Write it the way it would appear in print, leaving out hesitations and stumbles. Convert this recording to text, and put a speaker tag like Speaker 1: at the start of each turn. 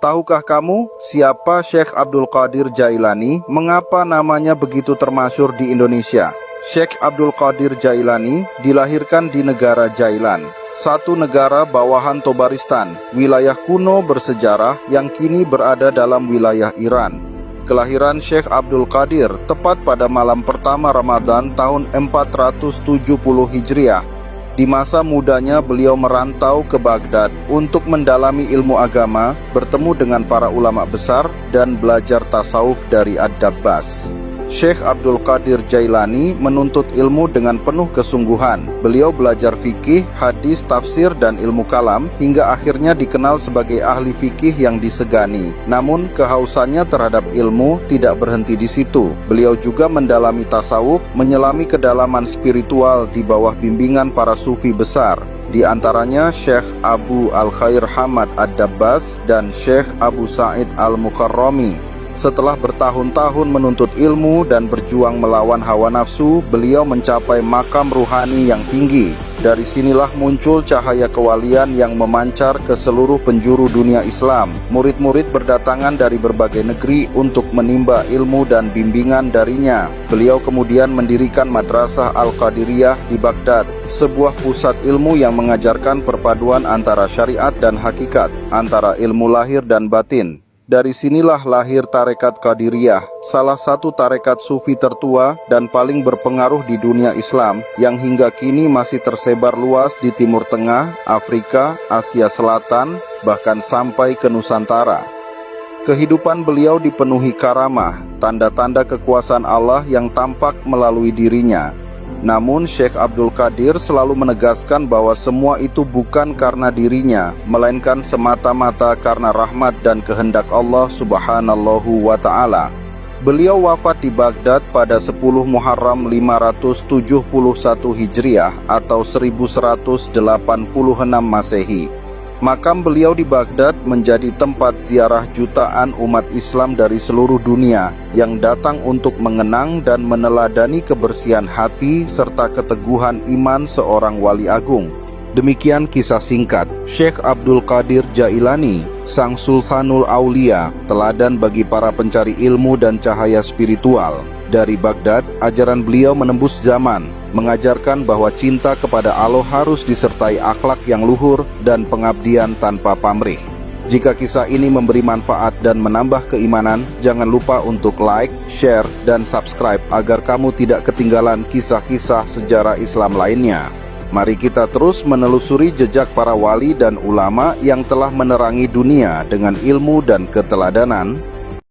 Speaker 1: Tahukah kamu siapa Syekh Abdul Qadir Jailani? Mengapa namanya begitu termasyhur di Indonesia? Syekh Abdul Qadir Jailani dilahirkan di negara Jailan, satu negara bawahan Tobaristan, wilayah kuno bersejarah yang kini berada dalam wilayah Iran. Kelahiran Syekh Abdul Qadir tepat pada malam pertama Ramadan tahun 470 Hijriah. Di masa mudanya beliau merantau ke Baghdad untuk mendalami ilmu agama, bertemu dengan para ulama besar, dan belajar tasawuf dari Ad-Dabbas. Syekh Abdul Qadir Jailani menuntut ilmu dengan penuh kesungguhan. Beliau belajar fikih, hadis, tafsir, dan ilmu kalam, hingga akhirnya dikenal sebagai ahli fikih yang disegani. Namun, kehausannya terhadap ilmu tidak berhenti di situ. Beliau juga mendalami tasawuf, menyelami kedalaman spiritual di bawah bimbingan para sufi besar. Di antaranya Syekh Abu Al-Khair Hamad Ad-Dabbas dan Syekh Abu Sa'id Al-Mukharrami. Setelah bertahun-tahun menuntut ilmu dan berjuang melawan hawa nafsu, beliau mencapai makam ruhani yang tinggi. Dari sinilah muncul cahaya kewalian yang memancar ke seluruh penjuru dunia Islam. Murid-murid berdatangan dari berbagai negeri untuk menimba ilmu dan bimbingan darinya. Beliau kemudian mendirikan Madrasah Al-Qadiriyah di Baghdad, sebuah pusat ilmu yang mengajarkan perpaduan antara syariat dan hakikat, antara ilmu lahir dan batin. Dari sinilah lahir Tarekat Qadiriyah, salah satu tarekat sufi tertua dan paling berpengaruh di dunia Islam, yang hingga kini masih tersebar luas di Timur Tengah, Afrika, Asia Selatan, bahkan sampai ke Nusantara. Kehidupan beliau dipenuhi karamah, tanda-tanda kekuasaan Allah yang tampak melalui dirinya. Namun Syekh Abdul Qadir selalu menegaskan bahwa semua itu bukan karena dirinya, melainkan semata-mata karena rahmat dan kehendak Allah Subhanahu wa Ta'ala. Beliau wafat di Baghdad pada 10 Muharram 571 Hijriah atau 1186 Masehi. Makam beliau di Baghdad menjadi tempat ziarah jutaan umat Islam dari seluruh dunia yang datang untuk mengenang dan meneladani kebersihan hati serta keteguhan iman seorang wali agung. Demikian kisah singkat Syekh Abdul Qadir Jailani, sang Sultanul Aulia, teladan bagi para pencari ilmu dan cahaya spiritual. Dari Baghdad, ajaran beliau menembus zaman, mengajarkan bahwa cinta kepada Allah harus disertai akhlak yang luhur dan pengabdian tanpa pamrih. Jika kisah ini memberi manfaat dan menambah keimanan, jangan lupa untuk like, share, dan subscribe agar kamu tidak ketinggalan kisah-kisah sejarah Islam lainnya. Mari kita terus menelusuri jejak para wali dan ulama yang telah menerangi dunia dengan ilmu dan keteladanan.